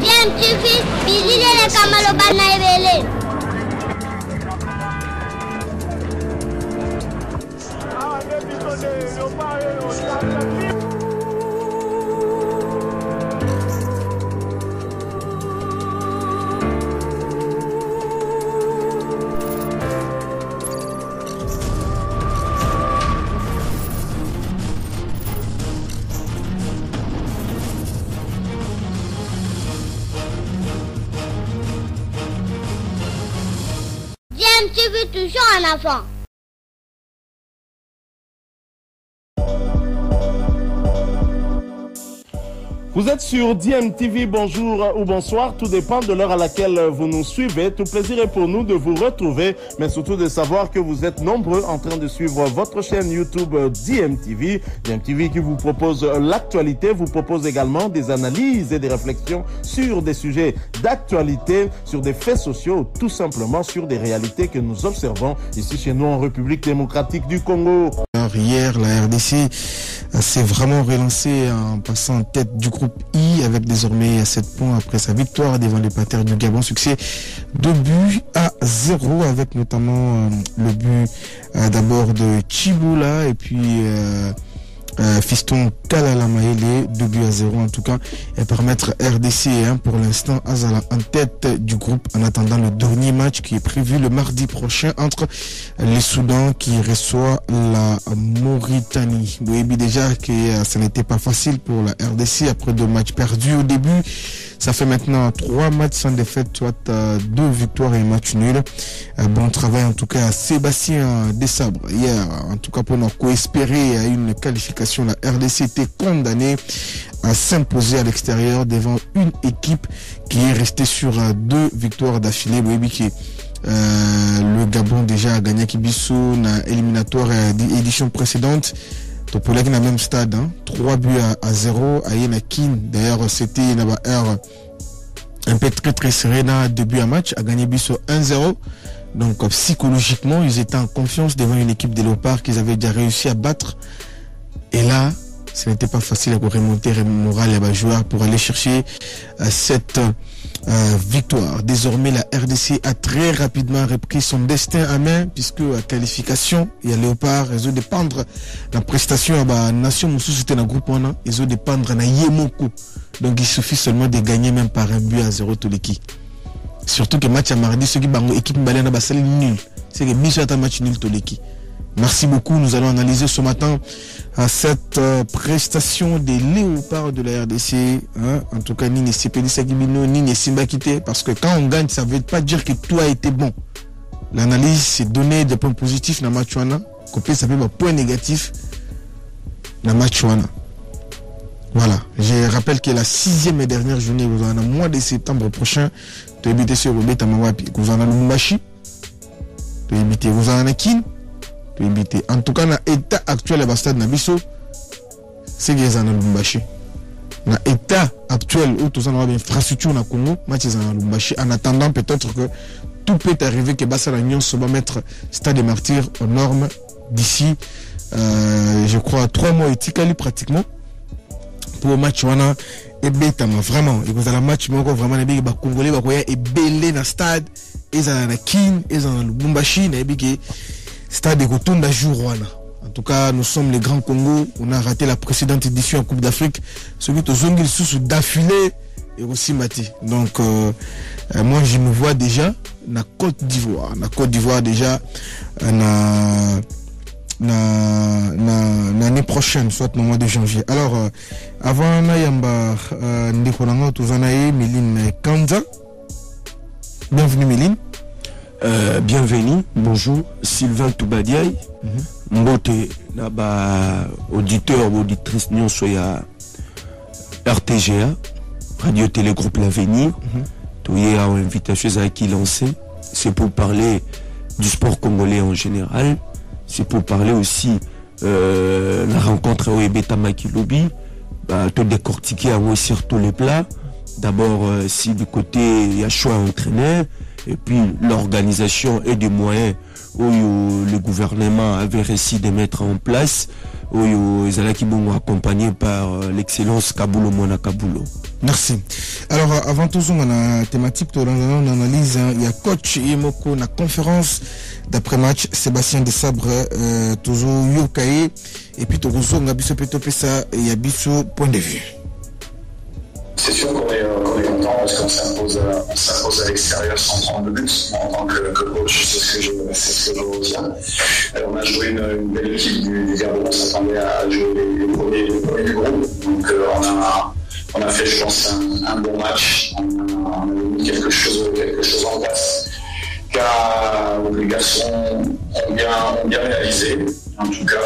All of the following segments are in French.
DMTV, bilile kamalo bana ebele. DMTV toujours en avant. Vous êtes sur DMTV, bonjour ou bonsoir, tout dépend de l'heure à laquelle vous nous suivez. Tout plaisir est pour nous de vous retrouver, mais surtout de savoir que vous êtes nombreux en train de suivre votre chaîne YouTube DMTV. DMTV qui vous propose l'actualité, vous propose également des analyses et des réflexions sur des sujets d'actualité, sur des faits sociaux, tout simplement sur des réalités que nous observons ici chez nous en République démocratique du Congo. Hier, la RDC s'est vraiment relancée en passant en tête du groupe I avec désormais 7 points après sa victoire devant les Panthères du Gabon. Succès 2-0 avec notamment le but d'abord de Chiboula et puis Fiston Kalala Maele, 2-0 en tout cas, et permettre RDC pour l'instant Azala en tête du groupe en attendant le dernier match qui est prévu le mardi prochain entre les Soudans qui reçoit la Mauritanie. Vous voyez déjà que ça n'était pas facile pour la RDC après 2 matchs perdus au début. Ça fait maintenant 3 matchs sans défaite, soit 2 victoires et un match nul. Bon travail en tout cas à Sébastien Desabre hier, en tout cas pour nous espérer à une qualification. La RDC était condamnée à s'imposer à l'extérieur devant une équipe qui est restée sur 2 victoires d'affilée. Le Gabon déjà a gagné Kibiso na éliminatoire édition précédente. Pour la même stade, 3 buts à 0 à Yenakin. D'ailleurs, c'était une heure un peu très serré dans 2 buts à match, a gagné Bisso 1-0. Donc psychologiquement, ils étaient en confiance devant une équipe des Léopards qu'ils avaient déjà réussi à battre. Et là, ce n'était pas facile à remonter le moral des joueurs pour aller chercher cette victoire. Désormais, la RDC a très rapidement repris son destin à main puisque la qualification, il y a Léopard, ils ont dépendre la prestation à la nation Moussou, c'était dans le groupe 1, ils ont dépendre na Yemoko. Donc il suffit seulement de gagner même par 1-0 tout l'équipe. Surtout que match à mardi, ceux qui bango équipe Mbaliana Bassali nul. C'est que Michel a un match nul tout l'équipe. Merci beaucoup. Nous allons analyser ce matin cette prestation des Léopards de la RDC. En tout cas, ni CPD Sagibino, ni Simba Kité. Parce que quand on gagne, ça ne veut pas dire que tout a été bon. L'analyse, c'est donner des points positifs dans le match. Copier, ça fait des points négatifs dans le match. Voilà. Je rappelle que la 6e et dernière journée, vous en avez le mois de septembre prochain. Tu habites sur Robert Tamawapi. Vous en avez le Mumbashi. Tu habites, vous en avez Kin. En tout cas, dans l'état actuel de stade Nabiso, c'est que les Lubumbashi. Dans l'état actuel où tout ça a une infrastructure au Congo, en attendant peut-être que tout peut arriver que Bassa Lagnon se va mettre stade des martyrs aux normes d'ici, je crois, 3 mois et Tikali pratiquement pour le match. Et Betama, vraiment, et vous avez un match, mais vraiment, les Congolais, et belé dans le stade, ils ont un Kin, ils ont un Lubumbashi, stade de Rotunda Jourwana. En tout cas, nous sommes les Grands Congo. On a raté la précédente édition en Coupe d'Afrique. Celui qui est sous d'affilée et aussi maté. Donc, moi, je me vois déjà na Côte d'Ivoire. Na Côte d'Ivoire déjà, l'année prochaine, soit au mois de janvier. Alors, avant Nayamba, Ndikonanga, Touzanae, Méline Kanza. Bienvenue, Méline. Bienvenue, bonjour, Sylvain Toubadiaï, Mbote, auditeur ou auditrice, nous sommes à RTGA, Radio Télé Groupe L'Avenir, tu es à invitation à qui lancer, c'est pour parler du sport congolais en général, c'est pour parler aussi la rencontre au Ebetama Kilobi, te décortiquer à sur tous les plats, d'abord si du côté il y a choix entraîneur, et puis l'organisation et des moyens où le gouvernement avait réussi de mettre en place Oyo Zalaki Bongo accompagné par l'excellence Kabulo Mona Kabulo. Merci. Alors avant tout on a thématique on analyse il y a coach Yemoko na conférence d'après match Sébastien Desabre toujours Yokaye et puis Togozo Ngabiso Petopesa et Yabiso point de vue. C'est sûr qu'on est content parce qu'on s'impose à l'extérieur sans prendre de buts. En tant que coach, c'est ce que je retiens. On a joué une belle équipe du Gabon, on s'attendait à jouer les premiers du groupe. Donc on a fait, je pense, un bon match. On a mis quelque chose en place. Car les garçons ont bien réalisé. En tout cas,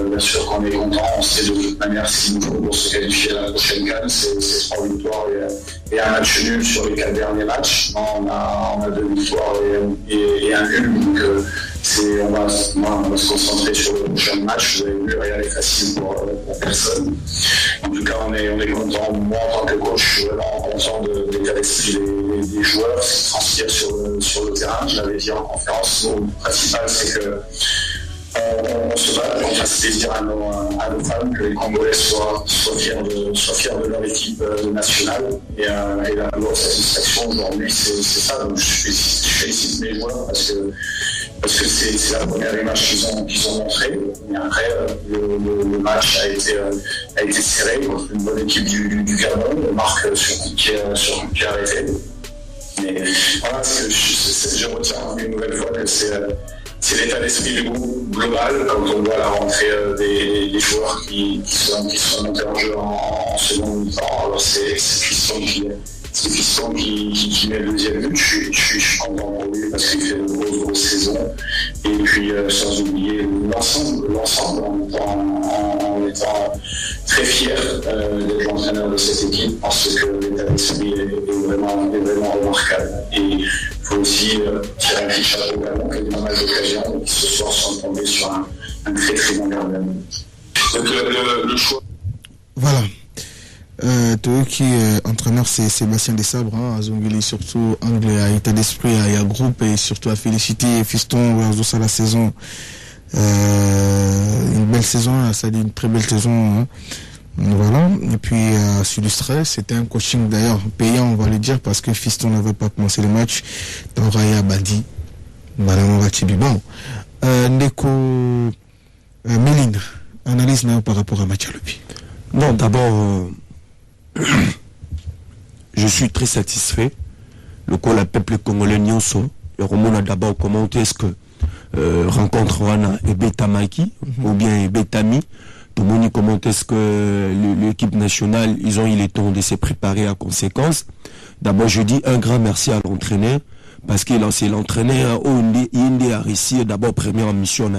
bien sûr qu'on est content. On sait de toute manière s'il nous faut pour se qualifier à la prochaine CAN, c'est 3 victoires et un match nul sur les 4 derniers matchs. On a 2 victoires et un nul. Donc on va se concentrer sur le prochain match. Vous avez vu, rien n'est facile pour personne. En tout cas, on est content. Moi, en tant que coach, je suis vraiment content de l'état d'esprit des joueurs qui se transpirent sur le terrain. Je l'avais dit en conférence. Le principal, c'est que on se bat, on fasse plaisir à nos fans, que les Congolais soient fiers de leur équipe nationale. Et la plus grosse satisfaction aujourd'hui, c'est ça. Donc je félicite mes joueurs parce que c'est la première image qu'ils ont montrée. Et après, le match a été serré contre une bonne équipe du Gabon. On marque sur coup de pied arrêté. Mais voilà, je retiens une nouvelle fois que c'est l'état d'esprit du groupe global quand on voit la rentrée des joueurs qui sont montés en jeu en seconde mi-temps. Alors c'est Fiston qui met le deuxième but. Je suis content pour lui parce qu'il fait une grosse saison. Et puis sans oublier l'ensemble en étant très fier d'être l'entraîneur de cette équipe parce que l'état d'esprit est vraiment remarquable. Et il faut aussi tirer un petit chapeau au Gabon qui a eu pas mal d'occasions qui ce soir sont tombés sur un très très bon gardien. Donc le choix. Voilà. Toi qui entraîneur c'est Sébastien Desabre, à Zongili surtout anglais à état d'esprit à groupe et surtout à féliciter Fiston à la saison. Une belle saison, ça dit une très belle saison. Voilà, et puis à s'illustrer, c'était un coaching d'ailleurs payant, on va le dire, parce que Fiston n'avait pas commencé le match. Dans Raya Badi, Madame Ratibi. Bon, Ndeko Méline, analyse par rapport à Mathialopi. Non, d'abord, je suis très satisfait. Le peuple congolais Nyonso, et Romona d'abord comment est-ce que rencontre Wana et Betamaki, ou bien Betami. Tout le monde comment est-ce que l'équipe nationale, ils ont eu le temps de se préparer à conséquence. D'abord, je dis un grand merci à l'entraîneur, parce que c'est l'entraîneur il a réussi d'abord première mission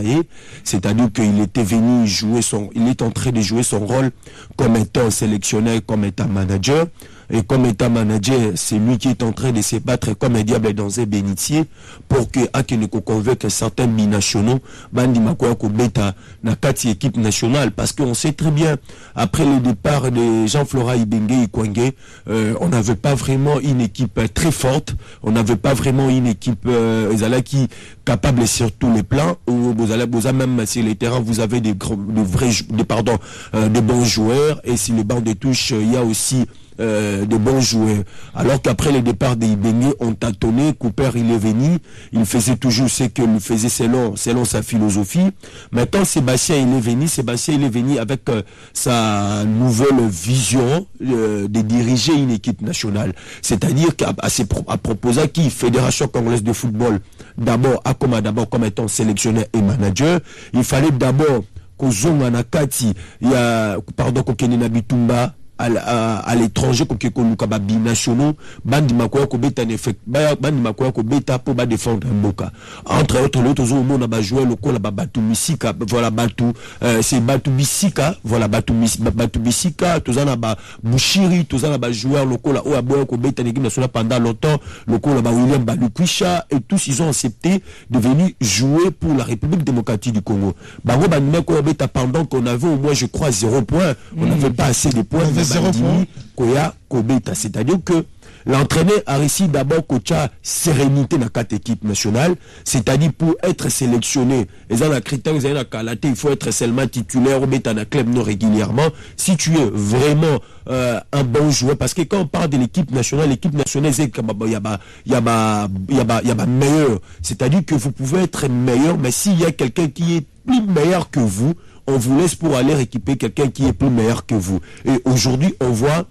c'est-à-dire qu'il était venu jouer il est en train de jouer son rôle comme étant sélectionneur, comme étant manager. Et comme état manager, c'est lui qui est en train de se battre comme un diable dans un bénitier pour que Akeneko convainque certains binationaux, Bandi Makoya Kobeta, na kati équipe nationale, parce qu'on sait très bien, après le départ de Jean-Flora Ibenge Ikwenge, on n'avait pas vraiment une équipe très forte, on n'avait pas vraiment une équipe qui capable sur tous les plans, où vous allez même sur les terrains, vous avez de bons joueurs, et sur le banc de touche, il y a aussi de bons joueurs. Alors qu'après le départ des Ibenge, on tâtonnait, Cooper il est venu, il faisait toujours ce qu'il faisait selon sa philosophie. Maintenant Sébastien il est venu avec sa nouvelle vision de diriger une équipe nationale. C'est-à-dire qu'à proposer qui Fédération Congolaise de Football, d'abord comme étant sélectionneur et manager, il fallait d'abord qu'Ozonga Nakati, Kokene Bitumba, à l'étranger qu'on binationaux bandi makoya ko beta bandi makoya ko beta pour défendre Mboka entre autres l'autre on a joué le col Batu Misika, voilà Batu c'est Batu Bisika, voilà Batu Bisika, tous en a Bouchiri, tous en a joueur le col au aboya ko beta l'équipe nationale pendant longtemps, le col William Balukwisha, et tous ils ont accepté de venir jouer pour la République démocratique du Congo. Bango bandi makoya beta pendant qu'on avait au moins je crois 0 points, on n'avait pas assez de points. C'est-à-dire que l'entraîneur a réussi d'abord coacha sérénité dans 4 équipes nationales, c'est-à-dire pour être sélectionné, ils ont un critère, ils ont un qualité, il faut être seulement titulaire ou mettre un club non régulièrement. Si tu es vraiment un bon joueur, parce que quand on parle de l'équipe nationale, c'est qu'il y a meilleur, c'est-à-dire que vous pouvez être meilleur, mais s'il y a quelqu'un qui est plus meilleur que vous, on vous laisse pour aller récupérer quelqu'un qui est plus meilleur que vous. Et aujourd'hui, on voit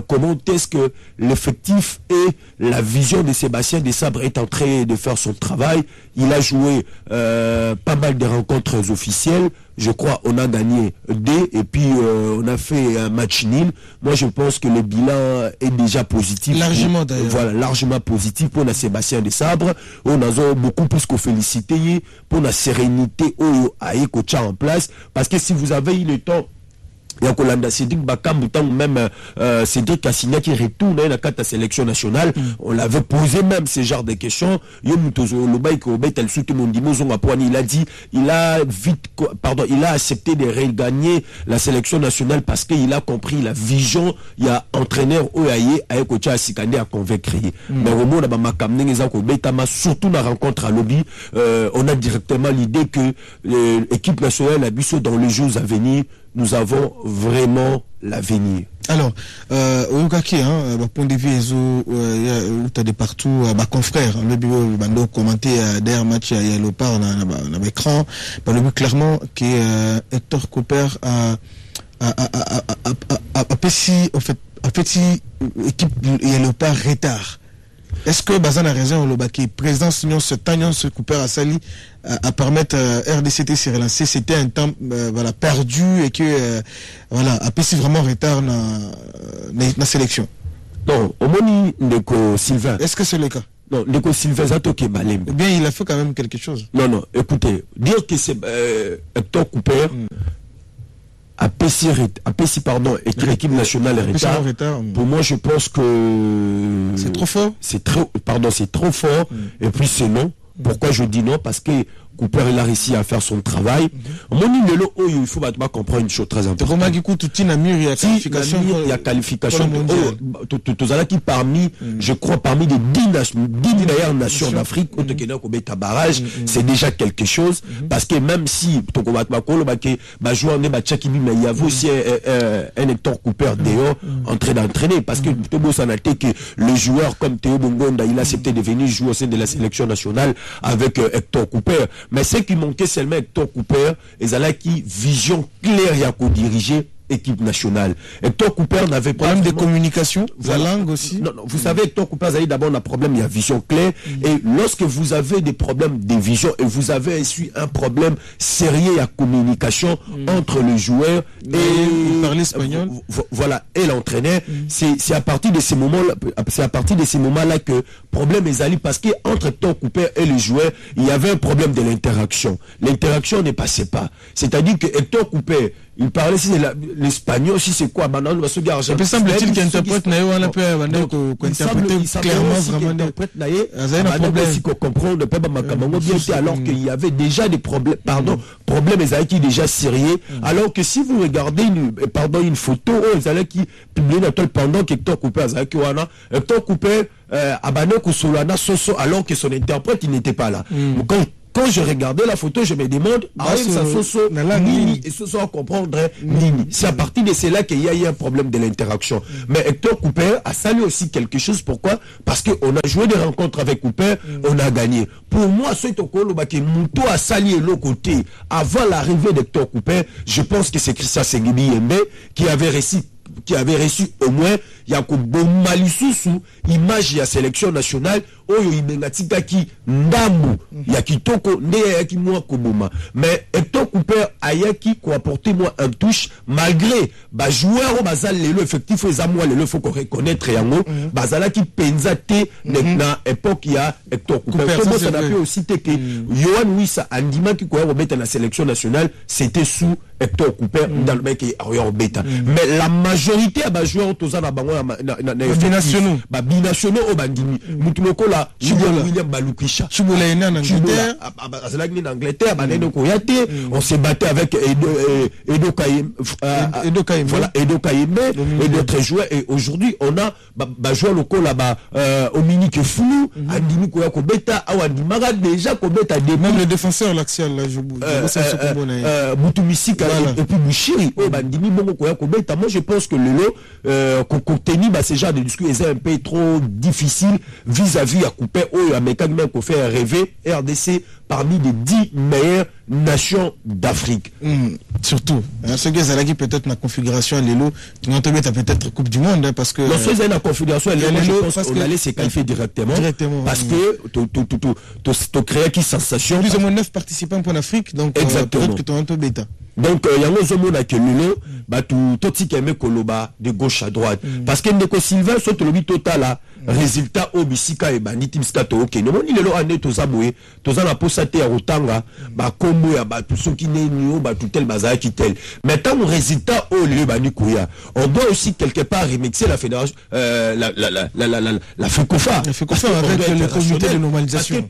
comment est-ce que l'effectif et la vision de Sébastien Desabre est en train de faire son travail. Il a joué pas mal de rencontres officielles. Je crois on a gagné 2 et puis on a fait un match nul. Moi, je pense que le bilan est déjà positif. Largement d'ailleurs. Voilà, largement positif pour la Sébastien Desabre. On a beaucoup plus que félicité pour la sérénité au coacha en place. Parce que si vous avez eu le temps, il y a Kolanda Cédric Bakam ou même Cédric Kassinia qui retourne dans la sélection nationale, on l'avait posé même ce genre de questions. Il a dit, il a accepté de regagner la sélection nationale parce qu'il a compris la vision. Il y a entraîneur Oyaye à Ekocha Sikande à convaincre. Mais au moment où surtout dans la rencontre à Lobby, on a directement l'idée que l'équipe nationale a vu dans les jours à venir. Nous avons vraiment l'avenir. Alors, Oyukaki, point de vue, où tu as de partout, ma confrère, le bureau, le commenté derrière match, il y a le par dans l'écran, par le but clairement que Hector Cooper a fait équipe, il y a le par retard. Est-ce que Bazan a raison, le Baki, présidence Union ce temps, ce Cooper à Sali, à permettre RDCT se relancer, c'était un temps voilà, perdu et que voilà, a passé vraiment retard dans la sélection. Non, au moment de Sylvain. Est-ce que c'est le cas? Non, Ndeko Sylvain Zatoke Balem. Eh bien, il a fait quand même quelque chose. Non, écoutez, dire que c'est Hector Cooper. Et l'équipe nationale est retard. Pour moi, je pense que c'est trop fort. C'est trop fort. Et puis c'est non. Pourquoi je dis non? Parce que Cooper il a réussi à faire son travail. Il faut comprendre une chose très importante. Il y a qualification. Je crois parmi les 10 meilleures nations d'Afrique, c'est déjà quelque chose. Parce que même si il y a aussi un Hector Cooper dehors en train d'entraîner. Parce que le joueur comme Théo Bongonda, il a accepté de venir jouer au sein de la sélection nationale avec Hector Cooper. Mais ce qui manquait seulement Hector Cooper, ils avaient qui vision claire à co-diriger équipe nationale. Hector Cooper n'avait pas problème de communication, la langue aussi. Non, vous savez, Hector Cooper a d'abord un problème, il y a vision claire. Et lorsque vous avez des problèmes de vision et vous avez un problème sérieux à communication entre le joueur et parler espagnol. Voilà, et l'entraîneur, c'est à partir de ces moments-là que problème est allé parce que entre Hector Cooper et le joueur, il y avait un problème de l'interaction. L'interaction ne passait pas. C'est-à-dire que Hector Cooper, il parlait si c'est l'espagnol, si c'est quoi, maintenant on va se garder. Il semble-t-il qu'il interprète clairement vraiment alors qu'il y avait déjà des problèmes, problèmes qui déjà sérieux, alors que si vous regardez une photo, qui publie pendant qu'Hector Cooper Hector Cooper alors que son interprète il n'était pas là. Quand je regardais la photo, je me demande, Nini, et Soso comprendre Nini. C'est à partir de cela qu'il y a eu un problème de l'interaction. Mais Hector Cooper a salué aussi quelque chose. Pourquoi? Parce qu'on a joué des rencontres avec Cooper, on a gagné. Pour moi, ce que Mouto a salué l'autre côté, avant l'arrivée d'Hector Cooper, je pense que c'est Christian Sengibi Yembe qui avait reçu au moins Yakubo Malisusu image ya sélection nationale oyo imengatika ki ndambu ya kitoko nde ya ki moi koboma mais Hector Cooper ayaki ko apporter moi un touche malgré ba joueur au bazal lelo effectif les amoi lelo faut qu'on reconnaître yango bazala ki penza te na époque ya Hector Cooper comme ça n'a pas aussi que Yohan Wissa andima ki ko remettre la sélection nationale c'était sous Hector Couper dans le mec Arior Beta. Mais la majorité à joueurs tous na bango na binationaux. Ba binationaux au bandimi. Mutuloko la William Balukisha. Chubola en Angleterre. En Angleterre, on s'est battu avec Edo Kaimbe. Voilà, Edo Kaimbe et d'autres joueurs. Et aujourd'hui, on a joué local là-bas au Minique Foulou, Andimi Koya Kobeta, Awandimaga déjà Kobeta des même le défenseur l'axial là, je Boutumisika et puis Bouchiri, Bandimi Bongo Koya Kobeta. Moi, je pense que le Kokoteni, ce genre de discours est un peu trop difficile vis-à-vis à couper à Mécan même qu'on fait rêver RDC parmi les 10 meilleures nations d'Afrique. Surtout, ce que Zalagi peut-être la configuration à l'élo, tu as peut-être Coupe du Monde, parce que... Lorsque c'est la configuration à l'élo, je pense qu'on allait se qualifier directement. Parce que tu crées qui sensation. Plus ou moins 9 participants pour l'Afrique, donc peut-être que tu as un peu bêta. Donc, il y a un zomo na kelilo, tout qui aime koloba de gauche à droite. Parce que Ndeko Sylvain, soit le total, résultat au Bissika et Banitim Stato, ok. Nous, on est là, on est tous la posate à Rotanga, Kombo, tout ce qui n'est ni tout tel, qui tel. Maintenant, le résultat au lieu Banikuya, on doit aussi quelque part remixer la fédération, la FECOFA. La FECOFA avec le comité de normalisation.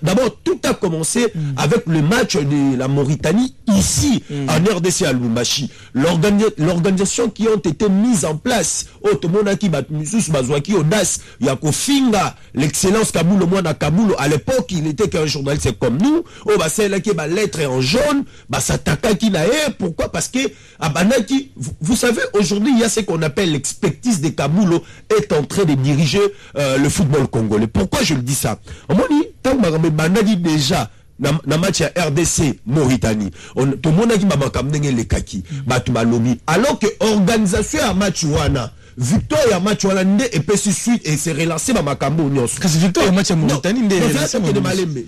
D'abord, tout a commencé avec le match de la Mauritanie ici, en RDC à Lubumbashi. L'organisation qui ont été mises en place, Otomonaki Batmusus Bazouaki Odas, Yakofinga, l'excellence Kaboul, au moins à Kaboul, à l'époque, il était qu'un journaliste comme nous, c'est là qui est lettre en jaune, Sataka qui n'a pourquoi? Parce que, Abanaki, vous savez, aujourd'hui, il y a ce qu'on appelle l'expertise de Kaboul est en train de diriger le football congolais. Pourquoi je le dis ça? On m'a dit, tant que Banaki déjà, na match à RDC Mauritanie tout le monde a dit makamnenge le kaki batu balobi alors que organisation à match wana victoire ya match wana nde et puis suite et se relancer ba makambo nyonso parce que victoire ya match à Mauritanie nde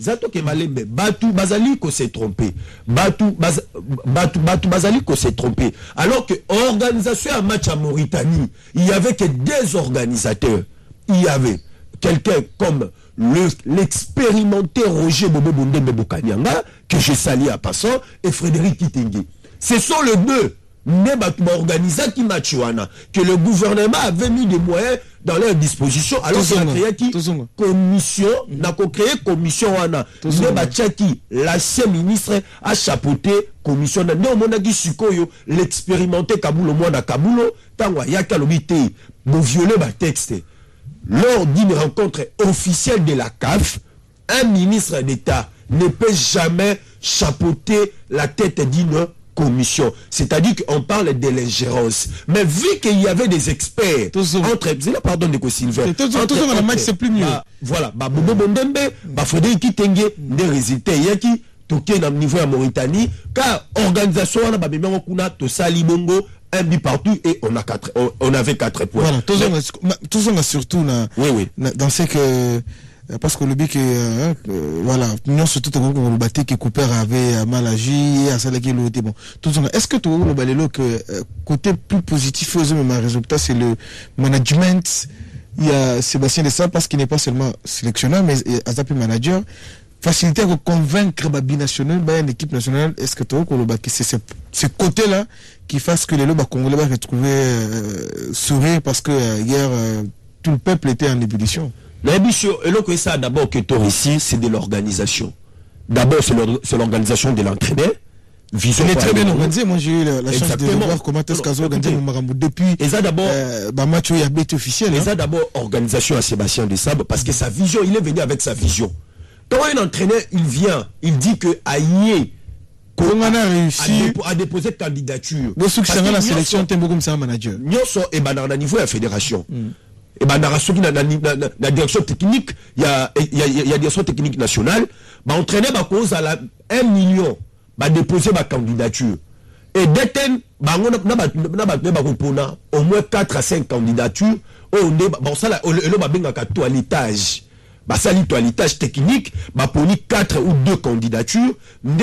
zato ke malembe batu bazali ko se tromper batu bazali ko se tromper alors que organisation à match à Mauritanie il y avait que des organisateurs il y avait quelqu'un comme l'expérimenté Roger Bobo Bondembe Bokanyanga, que je salue à passant, et Frédéric Kitenge. Ce sont les deux organisés qui matchouana, que le gouvernement avait mis des moyens dans leur disposition, alors qu'il a créé qui commission, n'a créé commission wana, l'ancien ministre a chapeauté commission, l'expérimenté Kaboulo, moi na Kaboulo, tangwa yaka lobité, mon violer ma texte. Lors d'une rencontre officielle de la CAF, un ministre d'État ne peut jamais chapeauter la tête d'une commission. C'est-à-dire qu'on parle de l'ingérence. Mais vu qu'il y avait des experts, pardon de Sylvain, le match c'est plus mieux. Voilà, Bobo Bondembe, Frédéric Kitenge, des résultats, il y a qui toqué dans le niveau à Mauritanie, car organisation, on a Sali Bongo, un but partout et on avait 4 points. Voilà, tout ça surtout dans ce que parce que le but que voilà, nous surtout on le battait que Cooper avait mal agi et à ça qui était bon. Tout ça est-ce que tu le balelo que côté plus positif aux mêmes résultats c'est le management, il y a Sébastien Dessal parce qu'il n'est pas seulement sélectionneur mais Azapi manager faciliter à convaincre la binationale, une équipe nationale, est-ce que tu as c'est ce côté-là qui fasse que les lobes congolais vont retrouver sourire parce que hier, tout le peuple était en ébullition. L'ébullition, et donc ça d'abord que tu ici, c'est de l'organisation. D'abord, c'est l'organisation de l'entraîneur. Elle est très bien organisée. Moi, j'ai eu la chance de voir comment est-ce qu'ils ont organisé mon Marambo depuis match où il y a bête officiel. Et ça d'abord, organisation à Sébastien Desabre, parce que sa vision, il est venu avec sa vision. Quand un entraîneur, il vient, il dit que Aïe a déposé candidature. Parce que la sélection, tu es beaucoup comme manager. Nyonso et dans le niveau de la fédération. Et dans la direction technique, il y a direction technique nationale. Entraîneur va cause à 1 million, va déposer ma candidature. Et dès au moins 4 à 5 candidatures, bon ça là, le babinga ka toilettage. Basali toilettage technique, pour 4 ou 2 candidatures, nous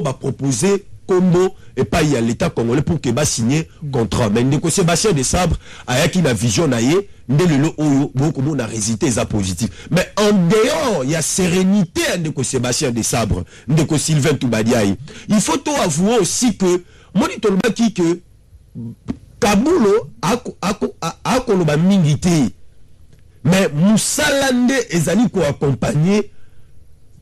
va proposer combo et pas il y a l'état congolais pour que va signer contrat mais ndeko Sébastien de Sabre a qui la vision naie ndelo oyo beaucoup monde a résisté ça positif mais en dehors il y a sérénité ndeko Sébastien de Sabre ndeko Sylvain Toubadiaï il faut tout avouer aussi que monito lobaki que Kabulo a koloba mingité mais Moussalande ezali ko accompagner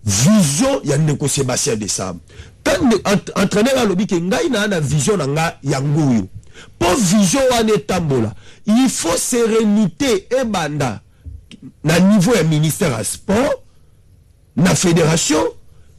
vision ya ndeko Sébastien de Sabre quand entraîneur a lobby que ngai na vision na nga yanguyo pour vision wane tambola il faut sérénité et banda na niveau ya ministère à sport na fédération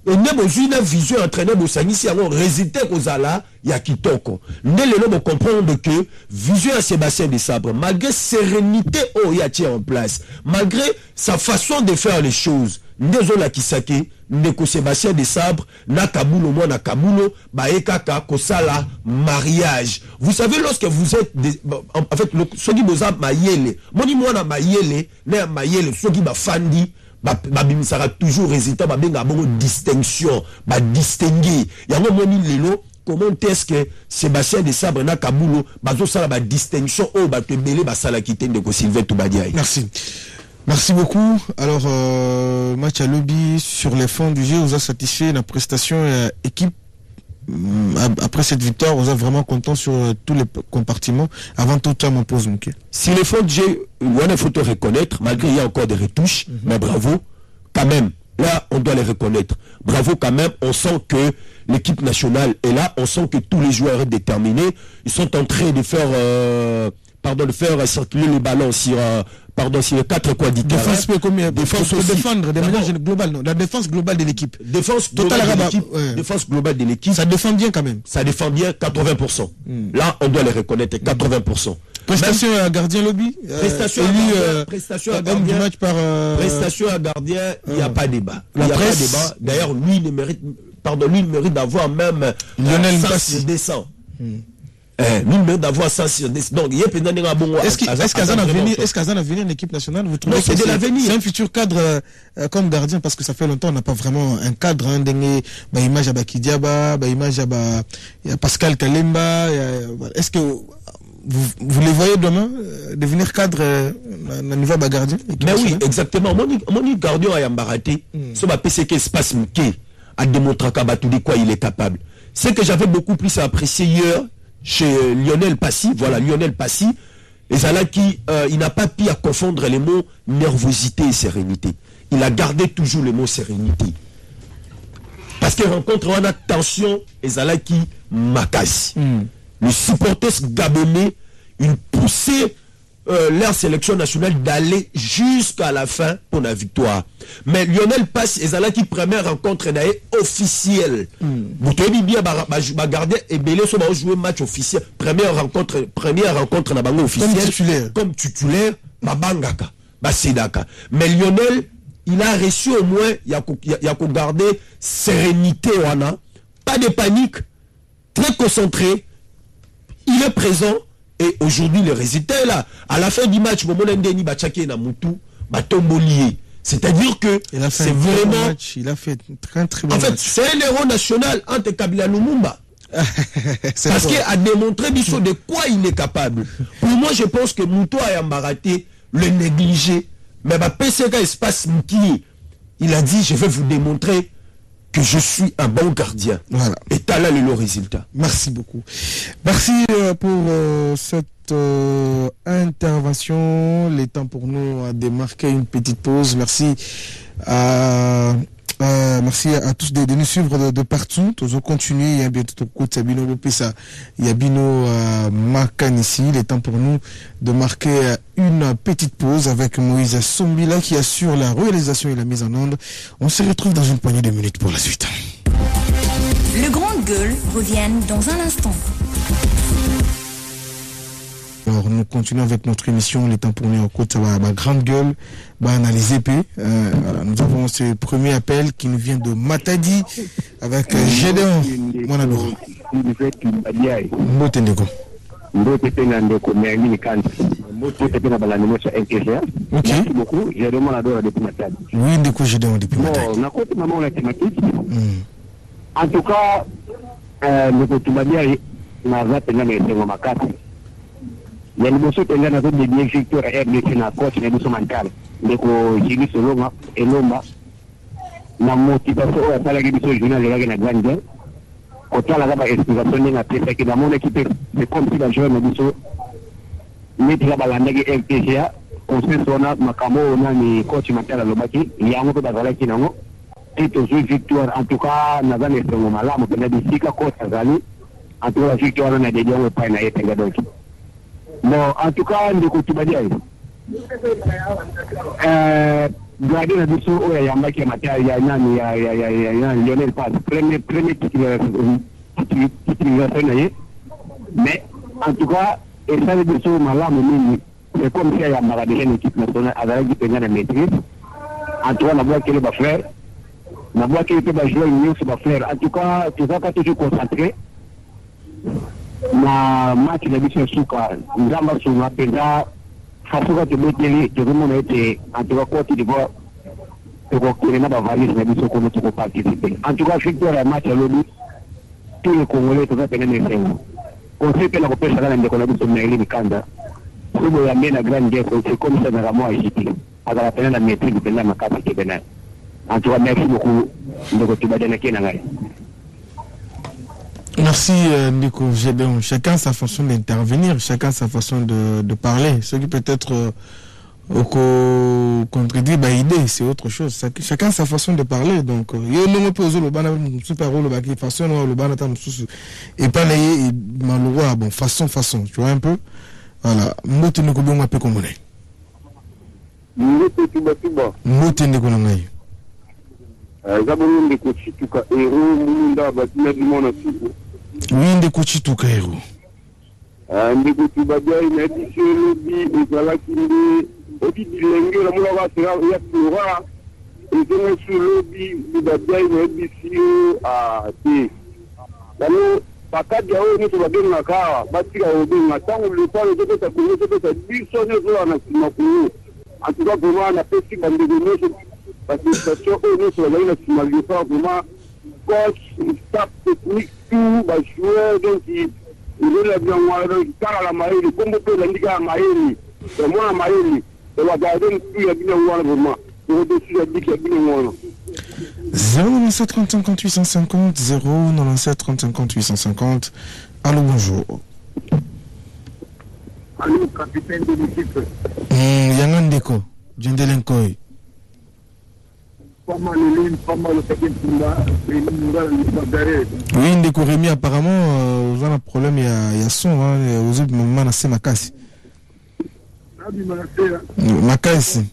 et ne besoin de vision entraîneur bosangisi yango résultat kozala ya kitoko ne lelo bo comprendre que vision à Sébastien de Sabre malgré sérénité oh ya tient en place malgré sa façon de faire les choses ndezola kisake ndeko Sébastien de Sabre na Kabulo moi na Kabulo baekaka kosala mariage vous savez lorsque vous êtes en fait soki boza mayele moni mwana mayele na mayele soki bafandi babimisaka toujours résultat babenga bongo distinction ba distinguer yango moni lelo comment est-ce que Sébastien de Sabre na Kabulo bazo sala ba distinction o ba tebele ba sala kité ndeko Sylvain Toubadiaï. Merci beaucoup. Alors, match à lobby sur les fonds du jeu, vous a satisfait la prestation équipe. Après cette victoire, vous êtes vraiment content sur tous les compartiments. Avant tout, tu m'en poses, Mouké. Si les fonds de jeu, il faut te reconnaître, malgré il y a encore des retouches, mais bravo, quand même. Là, on doit les reconnaître. Bravo quand même, on sent que l'équipe nationale est là, on sent que tous les joueurs sont déterminés. Ils sont en train de faire, de faire circuler les ballons sur... sur les 4 coins du terrain. Défense défendre de manière globale, non. La défense globale de l'équipe. Défense globale de l'équipe. Ça défend bien quand même. Ça défend bien 80%. Là, on doit les reconnaître, 80%. Prestation à gardien lobby. Prestation à gardien. Match par. Prestation à gardien, il n'y a pas débat. Il n'y a pas débat. D'ailleurs, lui, il mérite d'avoir même Lionel Passi descend. Lui mérite d'avoir ça sur des. Donc, il y a peut-être un bon. Est-ce qu'Azan a venu en équipe nationale? Vous trouvez que c'est de l'avenir? C'est un futur cadre comme gardien parce que ça fait longtemps on n'a pas vraiment un cadre. Image à Bakidiaba, image à Pascal Kalemba. Est-ce que vous les voyez demain devenir cadre à niveau de gardien? Mais oui, exactement. Mon gardien a Yambaraté, sur ma PCK espace Mouké, a démontré de quoi il est capable. C'est que j'avais beaucoup plus apprécié hier chez Lionel Passi, voilà Lionel Passi, et Zalaki, il n'a pas pu à confondre les mots nervosité et sérénité. Il a gardé toujours le mot sérénité. Parce qu'il rencontre une tension et Zalaki Makasi. Les supporters gabonais, ils poussaient leur sélection nationale d'aller jusqu'à la fin pour la victoire. Mais Lionel Passi et Zalaki première rencontre officielle. Vous tenez bien, gardien et Belé sont jouer match officiel. Première rencontre na bango officielle. Comme titulaire, Bangaka, Basidaka. Mais Lionel, il a reçu au moins, il y a qu'à garder sérénité, pas de panique, très concentré. Il est présent. Et aujourd'hui, le résultat est là. À la fin du match, c'est-à-dire que c'est vraiment... Il a fait très très bon match. En fait, match. c'est un héros national entre Kabila Lumumba. Parce qu'il a démontré de quoi il est capable. Pour moi, je pense que Mouto a Yambaraté le négligé. Mais PCK Espace Mouki, il a dit, je vais vous démontrer que je suis un bon gardien. Voilà. Et t'as là le résultat. Merci beaucoup. Merci pour cette intervention. Il est temps pour nous de marquer une petite pause. Merci merci à tous de nous suivre de partout. Tous continuer. Il y a bientôt Sabino Lopesa, il y a Bino Makan ici. Il est temps pour nous de marquer une petite pause avec Moïse Sombila qui assure la réalisation et la mise en onde. On se retrouve dans une poignée de minutes pour la suite. Le Grand Gueule revient dans un instant. Alors nous continuons avec notre émission. Il est temps pour nous en côte, ça va ma grande gueule, analyser P. Voilà, nous avons ce premier appel qui nous vient de Matadi avec Gédéon Monadoro. Mbotendeko. Ok. Merci beaucoup. Gédéon Monadoro depuis Matadi. Oui, Ndeko Gédéon depuis Matadi. En tout cas, ndeko tubadia naza penga mesengo makasi ya liboso penga nazo dédié victoire RDC na coach na biso mental ndeko Jimmy Solonga Elomba na motivation oyo asalaki biso journal elaki na Grand Guerre kotalaka baexplication ndenge apesaki namonaki mpe c'est comme si bajoueur na biso neti ka balandaki RTGA consensus wana makambo oyo nani coach mental alobaki yango mpe bazalaki nango et tozwi victoire en tout cas naza na esengo malamu mpenza bisika coach azali en tout cas la victoire wana na dédié yango epai na ye mpenza donc bon en tout cas ndeko tubadia ye gardien na biso oyo ayambaki ya matériel ya nani ya Lionel Paz premier titularisation na ye mais en tout cas esali biso malamu mingi c'est comme si ayambaka déjà une équipe nationale azalaki mpenza na maîtrise en tout cas nabwakeli bafrère nabwakeli mpe bajoueur nyonso bafrère en tout cas tozaka toujours concentré na match na biso ya suka nzambe asunga mpenza fasuka tobeteli tozomona ete en tout cas Côte d'Ivoire tokokende na bavalise na biso kono tokoparticipe en tout cas victoire ya match alobi tous les Congolais toza pene na esengo conseil mpe na kopesaka na ndeko na biso Maëli Mikanda sobo ya mbe na Grand Guerre c'est comme ça na mwa Haïti azala pene na maîtrise mpenza makasi kebena en tout cas merci beaucoup ndeko tubadia kena ngai. Merci Nico Gédéon. Chacun sa façon d'intervenir, chacun sa façon de parler. Ce qui peut être contredit idée, c'est autre chose. Chacun sa façon de parler. Donc, il y a un peu le bana super rôle qui façon le bana tam sous et pas les malheureux bon façon tu vois un peu. Voilà, moto ne kobo un peu comme on est. Moto ne kobo ngai. Zabonu ndeko chituka ero mulunda batina dimona siku. Oui, ndeko chituka ero. Ndeko tubadia ina diselo bi ezalaki nde odi dilenge la mula wa sera ya flora ezeno solo bi tubadia ina disio te. Lalo pakadi ya oyo nito babenga kawa batika obenga tango le pale de ta kunyo de ta biso ne zo na simaku. En tout cas vraiment na pesi bande de nous parce que c'est sûr que nous sommes là qui malgré pas vraiment coach staff technique tout bah joueur donc il est bien moi car la maïli comme peut l'indiquer maïli c'est moi maïli et la garder tout il bien moi vraiment je dessus a dit qu'il bien moi 097 30 50 850 097 30 50 850. Allô, bonjour. Allô, capitaine de l'équipe. Yangandeko, Djendelenkoy. Pas mal le paquet de oui, Ndeko Rémi, apparemment, vous avez un problème, il y a son, vous avez menacé Makassi. Makassi.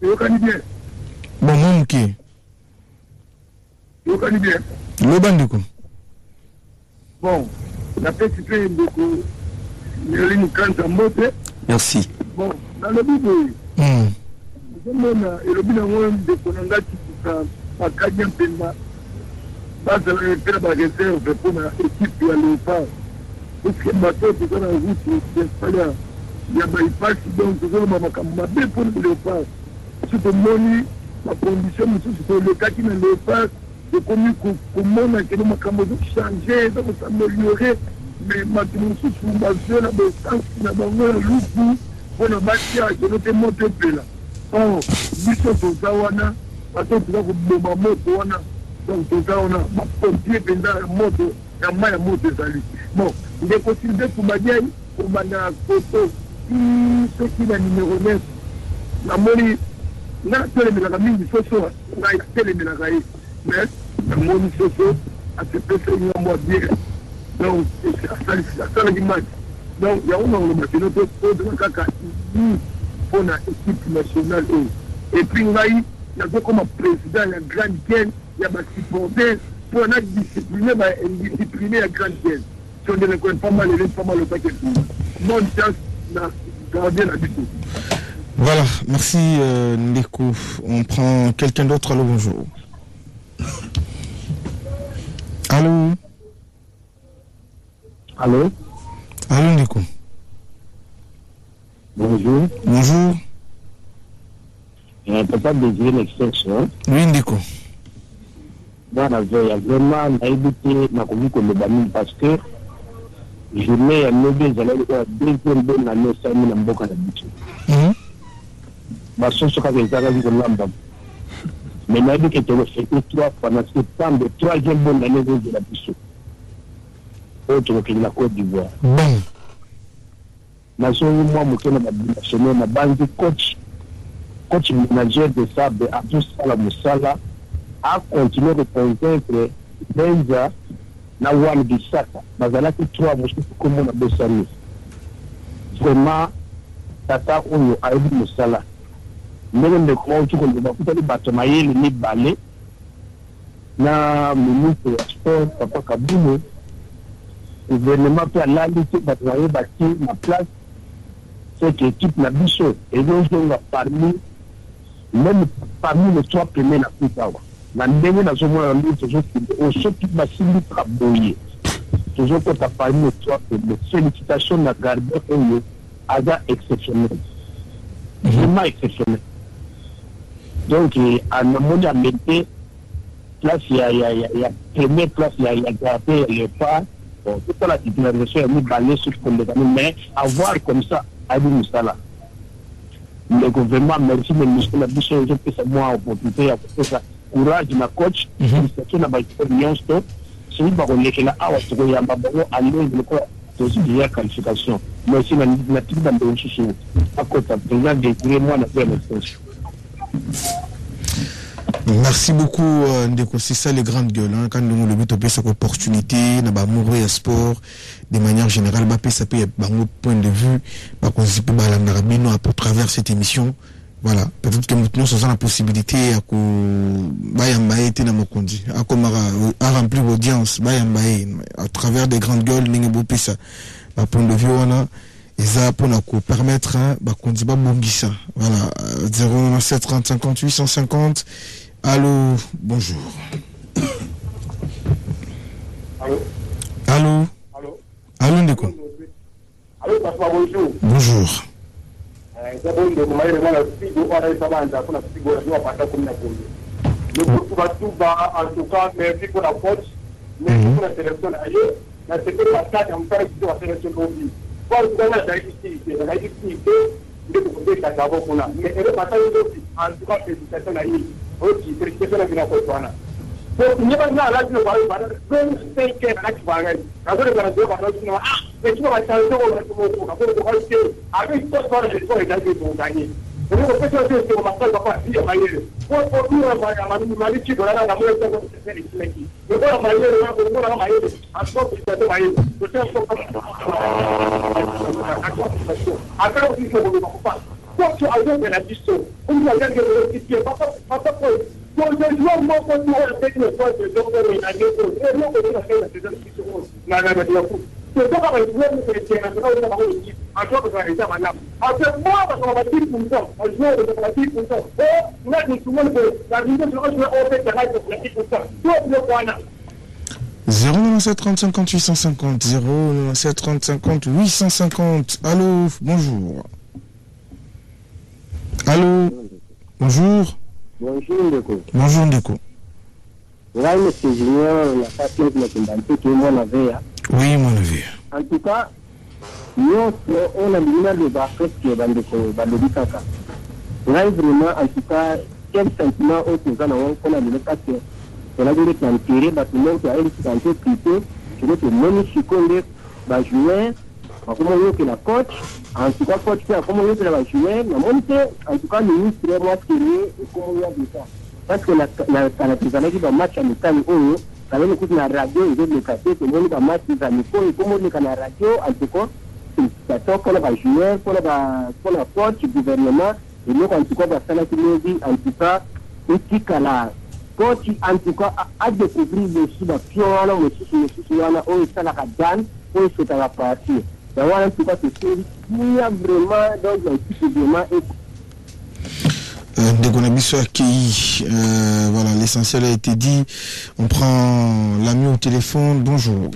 Bon, mon qui le bandeko. Bon, la petite Ndeko, merci. Bon, dans le but et le bilan de Konanga qui a gagné un peu base de la réserve pour l'équipe de Léopard. Parce que ma tête est dans la route, il y a des passes donc je vais pour le Léopard. C'est pour moi, la condition, c'est le cas qui est le Léopard, c'est comme comment on a changé, s'améliorer, mais maintenant, c'est pour ma zone, la distance qui n'a pas de loup pour le bâtiment, je ne te montre plus là. Oh, biso toza wana bato toza koboma moto wana donc toza wana bapompier mpenza ya moto ya mai ya moto ezali bon ndeko silve tubadiai kobanda koto soki na numero 9 namoni nga atelemelaka mingi soso ngai atelemelaka ye mais namoni soso asepesa nga mwa bien donc asalaki match donc yango nangoloba keno toza kaka pour la équipe nationale et puis ngai nazo comme président la Grande Guerre il y a des supporters pour la discipliner la Grande Guerre si on ne connaît pas mal le paquet bonne chance na garder la but. Voilà, merci Ndeko. On prend quelqu'un d'autre. Allô, bonjour. Allô. Allô. Allô Ndeko. Bonjour. Bonjour. Papa désirer l'expression. Oui, Ndeko. Bon, la veille, vraiment, on a évité ma commune comme le bamin parce que je mets un mauvais à la deuxième bonne année, ça m'a beaucoup d'habitude. Parce que ce que j'ai dit, c'est l'âme. Mais on a dit que tu as fait 3 fois dans ce temps de 3e bonne année de la Bissau. Autre que la Côte d'Ivoire. Nation, moi, je suis ma bande coach manager de ça, Abdou Salah Moussala, a continué de convaincre Benza na Wan Bissaka. Bazalaki 3 mois comme on a besoin. Vraiment, Tata Oyo a eu Moussala. Même le grand qui on va faire le bâtiment ni balé. Na ministre de sport Papa Kabouno. Le gouvernement peut aller bâtiment bâti ma place. Cette équipe n'a Bissau. Et donc on va même parmi les 3 premiers na Kutawa. La dernière na zomo na lui toujours au choc ma sili travailler. Toujours que parmi les 3 premiers. Félicitations na gardien Oyo aga exceptionnel. Vraiment exceptionnel. Donc à Namoni a metté place il y a première place il y a gardé le pas. Bon, toute la titularisation est mis balai sur le mais avoir comme ça Adi Moussala. Le gouvernement, merci, mais nous sommes habitués à faire moi opportunité à faire ça. Courage, ma coach, c'est une réunion, c'est une baronne qui est là, à l'aise de aussi de la qualification. Mais aussi, la native dans le chouchou. À côté, président de moi, la première expression. Merci beaucoup, Ndeko. C'est ça les grandes gueules. Hein. Quand nous le but de cette opportunité, n'a pas mourir à sport, de manière générale, ça peut être un point de vue, à travers cette émission. Voilà. Peut-être que maintenant, nous avons la possibilité à remplir l'audience, à travers des grandes gueules, ça, point de vue, et ça pour nous permettre, voilà, 097 30 50 850. Allô, bonjour. Allô. Allô, Ndeko. Allô, papa, bonjour. Bonjour. C'est bon de moi, on a fait on a fait en tout cas, merci pour la coach, merci pour la sélection ailleurs. La sélection à 4, on fait la sélection aussi. Pour la difficulté, de côté de la mais elle est pas aussi. En tout cas, félicitations à lui. Aussi, félicitations à lui. Donc, il n'y a pas de là, je ne vois pas. Donc, c'est qu'elle a qui va aller. Quand on est dans le deux, mais tu vas changer au avec toi, les gens, ils vont gagner. On va faire ça, c'est qu'on va faire papa, si on va y aller. Pour nous, on va y aller, on va y aller, on va y aller, on va y aller, on va y aller, après, on dit que on ne va pas. Quand tu as de la Bissau, on va dire que le papa, quand je vois moi, quand tu as avec le poids de docteur, il a dit que c'est bien que tu as fait la saison qui se rose. C'est pas comme le joueur qui est en train de faire l'équipe, en tant que réalité madame. Après moi, parce qu'on va 10%, on joue de 10%. Et là, nous tout le monde veut. La vidéo sur le joueur, on fait de 10%. Tout le point. 097 30 50 850 097 30 50 850. Allô, bonjour. Allô, bonjour. Bonjour, Ndeko. Bonjour, Ndeko. Là, M. Junior, il n'y a pas de temps de tout le monde avait. Oui, mon avis. En tout cas, nous, on a mis le basket qui est dans le Bikaka. Là, vraiment, en tout cas, quel sentiment on a mis le basket. On a dit que l'intérêt, tout le monde a été plutôt, je vais te mener sur le joueur, comment on que la coach, en tout cas, coach, comment on que la joueur, en tout cas, le ministre, moi, qui est, comment on a dit ça. Parce que la match amical, quand même, écoute la radio, ils ont le café, tout le monde va match des amicaux, et comme on est la radio, en tout cas, c'est ça qu'on a joué, qu'on a coach, le gouvernement, et nous, en tout cas, ça l'a dit, en tout cas, et qui la coach, en tout cas, a découvert le sud-pion, le sud-pion, où il s'en a gagné, où il s'est à la partie. Donc, en tout cas, c'est il y a vraiment, donc, l'équipe vraiment est. Voilà, l'essentiel a été dit. On prend l'ami au téléphone. Bonjour.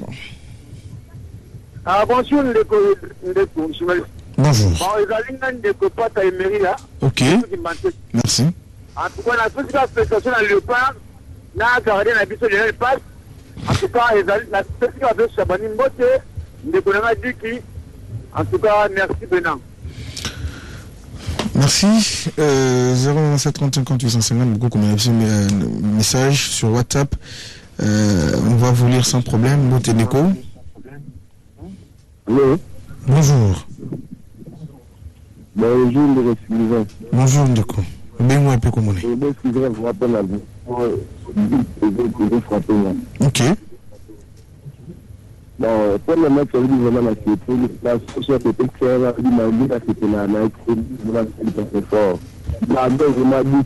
Bonjour, bonjour. Ok. Merci. En tout cas, la prestation à Léopard, na gardien na biso Lionel Pass. En tout cas, la spécifique avec Chabani Mbote, Ndekonanga Diki. En tout cas, merci Benin. Merci. 097 35 850, beaucoup comme on a un message sur WhatsApp. On va vous lire sans problème. Montenegro. Oui. Bonjour. Bonjour, le suivant. Bonjour, Ndeko. Ben, un peu comme on est. Je vous rappelle la vie. Ok. Bon, pour le match, on dit vraiment la société était claire, il m'a dit que c'était la night, c'est fort. La deux, je m'a dit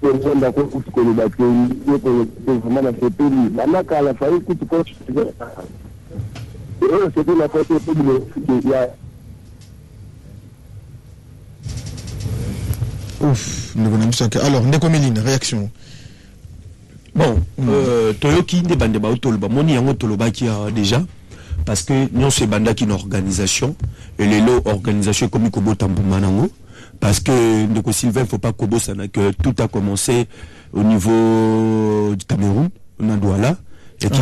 que c'est d'accord pour ce que le bâtiment, c'est vraiment la société. La marque à la fin, écoute, quand tu fais c'était la côté de la. Ouf, alors, Ndeko Méline, réaction. Bon, Toyoki ne bande ba otoloba moni yango toloba qui a déjà parce que nous c'est banda qui une organisation et les lots organisation comme Kobo Tambumanango parce que Ndeko Sylvain faut pas Kobo ça que tout a commencé au niveau du Cameroun on a Douala équipe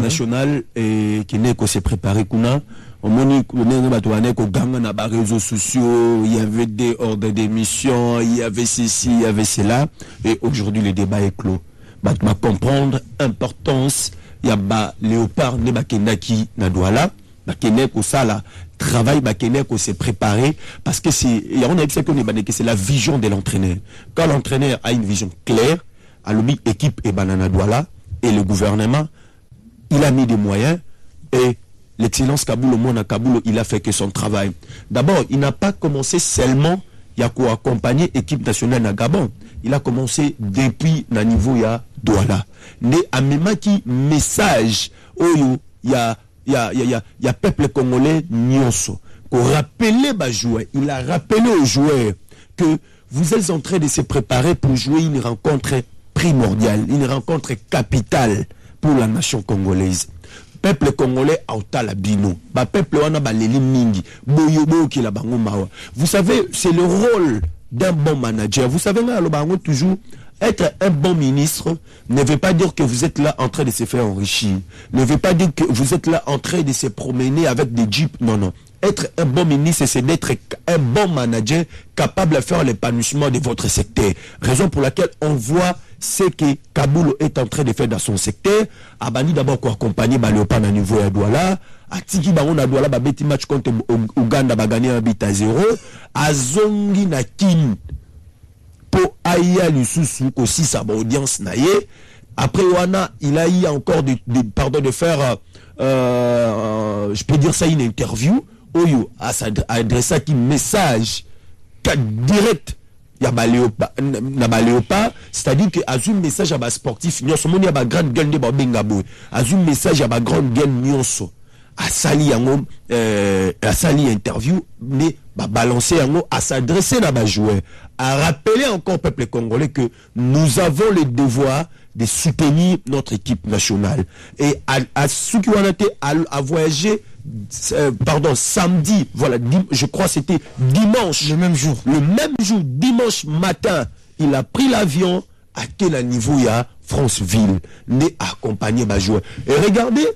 nationale et qui n'est que s'est préparé kuna au moni na ba réseaux sociaux, il y avait des ordres d'émission, il y avait ceci, il y avait cela et aujourd'hui le débat est clos. Bah tu vas comprendre importance il y a ba léopard ne ba kenaki na Douala, ba keneko ça là travail ba keneko s'est préparé parce que c'est on a dit que c'est la vision de l'entraîneur. Quand l'entraîneur a une vision claire, à l'obi équipe et banana Douala et le gouvernement, il a mis des moyens et l'excellence Kaboul au monde à Kaboul, il a fait que son travail. D'abord, il n'a pas commencé seulement, il y a quoi accompagner l'équipe nationale à Gabon. Il a commencé depuis le niveau il y a Douala. Mais à même qui message, il y a peuple congolais nyonso. Pour rappeler les joueurs, il a rappelé aux joueurs que vous êtes en train de se préparer pour jouer une rencontre primordiale, une rencontre capitale pour la nation congolaise. Peuple congolais a la bino. Ba peuple wana ba leli mingi. Boyobo ki la bango mawa. Vous savez, c'est le rôle d'un bon manager. Vous savez, toujours, être un bon ministre ne veut pas dire que vous êtes là en train de se faire enrichir. Ne veut pas dire que vous êtes là en train de se promener avec des jeeps. Non, non. Être un bon ministre, c'est d'être un bon manager capable de faire l'épanouissement de votre secteur. Raison pour laquelle on voit ce que Kaboul est en train de faire dans son secteur. Abani d'abord pour accompagner Léopard à niveau à Douala. Atiki Baron à Douala, Babeti match contre Ouganda, gagné un but à 0. Azongi na Kim. Pour Aya Lususu, aussi sa audience naïe. Après Wana, il a eu encore de faire, je peux dire ça, une interview. Oyo a adressé un message direct. Il y a Léopard, c'est-à-dire que a un message à sportif, il y a une grande gueule de Bengabo, a un message à grande gueule nyonso, à sali interview, mais balancer à s'adresser à joueur, à rappeler encore au peuple congolais que nous avons le devoir de soutenir notre équipe nationale et à ceux qui ont été à voyager. Samedi, voilà, je crois que c'était dimanche. Le même jour, dimanche matin, il a pris l'avion à quel niveau il y a Franceville, né accompagné ma joueur. Et regardez,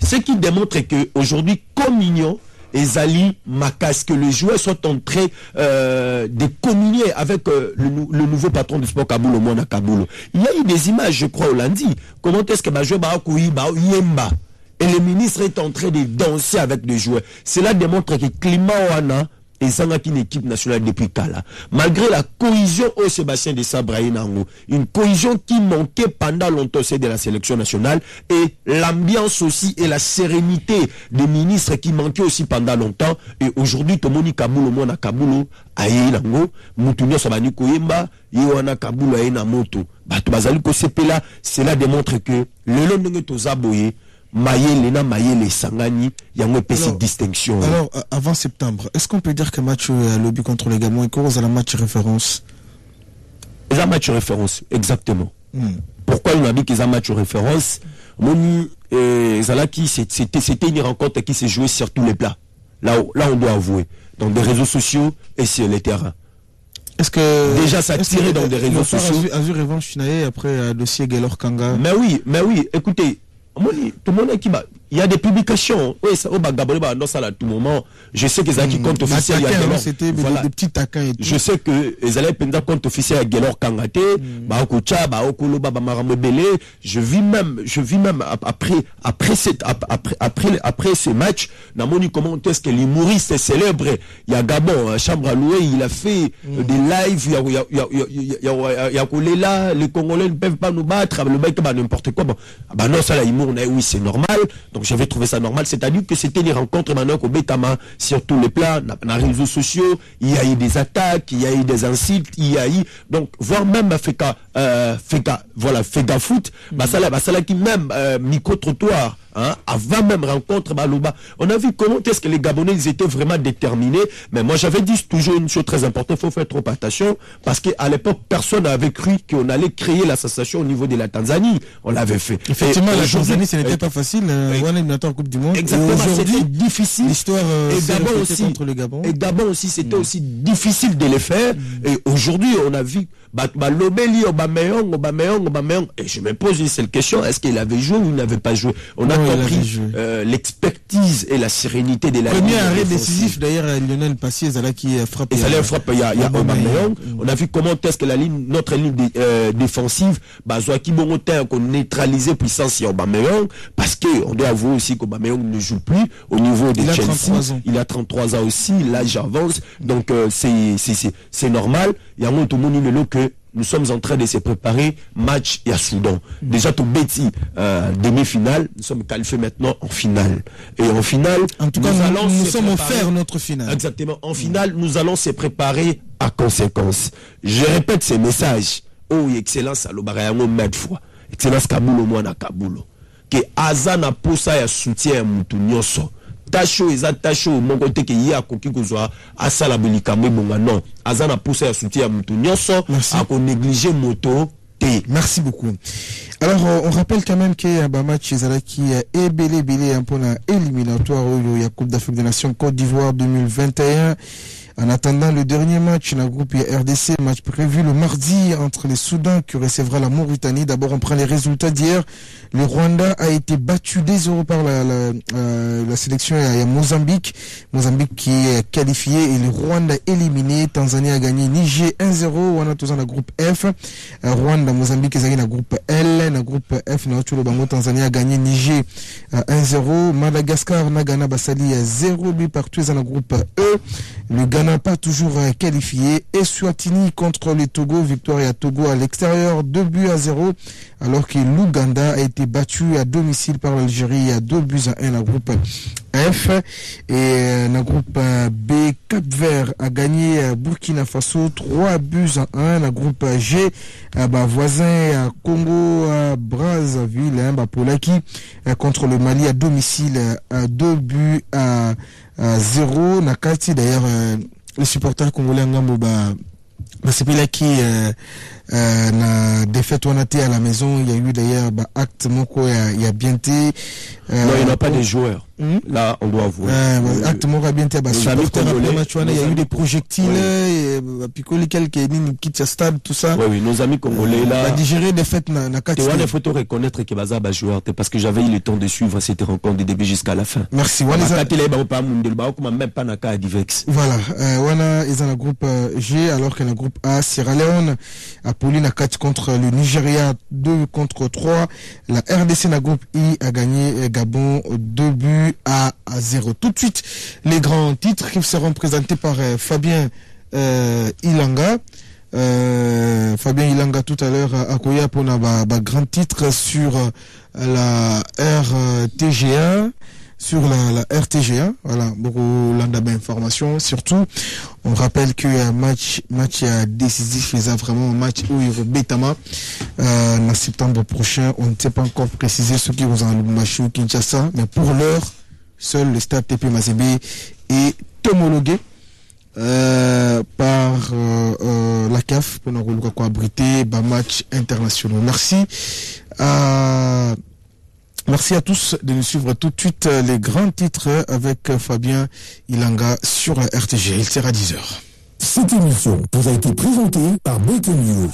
ce qui démontre que aujourd'hui, comme Mignon et Zali Makas, que les joueurs sont en train de communier avec le nouveau patron du sport Kaboul au monde à Kaboul. Il y a eu des images, je crois, au lundi. Comment est-ce que ma joueur Yemba et le ministre est en train de danser avec les joueurs. Cela démontre que Climat Wana et Zangaki une équipe nationale depuis Kala. Malgré la cohésion au Sébastien de Sabraïnango, une cohésion qui manquait pendant longtemps c'est de la sélection nationale et l'ambiance aussi et la sérénité des ministres qui manquaient aussi pendant longtemps. Et aujourd'hui, Tomoni Kaboul, Mona Kaboul, Aïlango, Moutounio Sabani Koyemba, Yoana Kaboul, Aïna Moto. Batubazali Kosepela, cela démontre que le long de Tozaboye, Maïele Sangani, il y a une petite distinction. Alors, avant septembre, est-ce qu'on peut dire qu'un match à l'objet contre les Gabon est cause à la match référence? C'est un match référence, exactement. Pourquoi on a dit qu'ils ont un match référence? Moni Zalaki, c'était une rencontre qui s'est jouée sur tous les plats. Là, on doit avouer. Dans des réseaux sociaux et sur les terrains. Est-ce que déjà ça tirait dans des réseaux sociaux. Azur revanche après dossier Gaylor Kanga. Mais oui, écoutez, tout le monde qui va. Il y a des publications. Oui, ça, non, ça, à tout moment. Je sais qu'ils ont qui compte officiel. C'était des petits taquins et tout. Je sais que les allez prendre compte officiel à Gaylor Kangate, je vis même après ce match, dans mon comment est-ce que l'humoriste célèbre, il y a Gabon, chambre à louer, il a fait des lives, il y a là, les Congolais ne peuvent pas nous battre, le mec, n'importe quoi. Non, ça, là, humour, oui, c'est normal. Donc, j'avais trouvé ça normal. C'est-à-dire que c'était des rencontres maintenant au Betama sur tous les plans, dans les réseaux sociaux. Il y a eu des attaques, il y a eu des insultes, il y a eu, donc, voire même Feka Foot, ça là qui même, micro-trottoir, hein, avant même rencontre, on a vu comment est-ce que les Gabonais, ils étaient vraiment déterminés. Mais moi, j'avais dit toujours une chose très importante, il faut faire trop attention, parce qu'à l'époque, personne n'avait cru qu'on allait créer l'association au niveau de la Tanzanie. On l'avait fait. Effectivement, la Tanzanie, ce n'était pas facile. En Coupe du Monde. Exactement, c'était difficile. L'histoire contre le Gabon. Et Gabon aussi, c'était aussi difficile de les faire. Et aujourd'hui, on a vu Lobeli, Aubameyang. Et je me pose une seule question, est-ce qu'il avait joué ou il n'avait pas joué? On a compris l'expertise et la sérénité de la premier arrêt décisif d'ailleurs, Lionel Passy, qui a frappé. Et ça l'a frappé, il y a Aubameyang. On a vu comment est-ce que notre ligne défensive, qu'on neutralisait puissance et Aubameyang, parce qu'on doit avouer aussi qu'Aubameyang ne joue plus au niveau de Chelsea. Il a 33 ans aussi, l'âge avance, donc c'est normal. Il y a un autre monde que nous sommes en train de se préparer match et à Soudan. Déjà tout Betty demi-finale, nous sommes qualifiés maintenant en finale. Et en finale, en tout cas, nous sommes offerts notre finale. Exactement. En finale, nous allons se préparer à conséquence. Je répète ces messages. Oh, excellence à l'Obarayango mille fois. Excellence Kabulo Mwana Kabulo. Que Azana posa ya soutien mutu nyoso. Tacho eza tacho mon côté que ya koki kozwa asala bilikamwe bonga non. Azana posa ya soutien mutu nyoso a ko négliger moto. Merci beaucoup. Alors, on rappelle quand même que match qui est belé pour la éliminatoire où il y a Coupe d'Afrique des Nations Côte d'Ivoire 2021. En attendant le dernier match, le groupe RDC, match prévu le mardi entre les Soudans qui recevra la Mauritanie. D'abord, on prend les résultats d'hier. Le Rwanda a été battu 2-0 par la sélection à Mozambique. Mozambique qui est qualifié et le Rwanda éliminé. Tanzanie a gagné Niger 1-0. On a tous dans le groupe F. Rwanda, Mozambique, ils ont le groupe L. Dans le groupe F, Tanzanie a gagné Niger 1-0. Madagascar, Nagana Basali 0 but partout dans le groupe E. Le Ghana pas toujours qualifié. Et Swatini contre le Togo. Victoire à Togo à l'extérieur 2-0. Alors que l'Ouganda a été battu à domicile par l'Algérie à 2-1 dans le groupe F. Et dans le groupe B, Cap-Vert a gagné Burkina Faso 3-1 dans le groupe G. Voisin Congo Brazzaville, Polaki contre le Mali à domicile 2-0. Nakati d'ailleurs les supporters congolais Ngambo c'est là qui na défaite on a été à la maison. Il y a eu d'ailleurs acte moko il y a bien été non, il n'y a pas de joueurs. Là, on doit avouer. Acte moko a bien été supporters après match il y a eu des projectiles picoli quelques lignes quitte stade tout ça. Oui, nos amis congolais là digérer défaite na kati. Il faut reconnaître que baza joueur parce que j'avais eu le temps de suivre cette rencontre du début jusqu'à la fin. Merci. Voilà, ils ont le groupe G alors que le groupe A, Sierra Leone a Pauline à 4 contre le Nigeria 2-3. La RDC na groupe I a gagné Gabon 2-0. Tout de suite, les grands titres qui seront présentés par Fabien Ilanga. Fabien Ilanga tout à l'heure à Koya pour un grand titre sur la RTGA. Sur la RTGA, voilà, beaucoup d'informations. Surtout, on rappelle que match décisif faisait vraiment un match où il y aura Betama en septembre prochain. On ne sait pas encore préciser ce qui vous en Lubumbashi ou Kinshasa, mais pour l'heure, seul le stade TP Mazembe est homologué par la CAF pour nous abriter match international. Merci à tous de nous suivre tout de suite les grands titres avec Fabien Ilanga sur RTG. Il sera 10h. Cette émission vous a été présentée par Breaking News.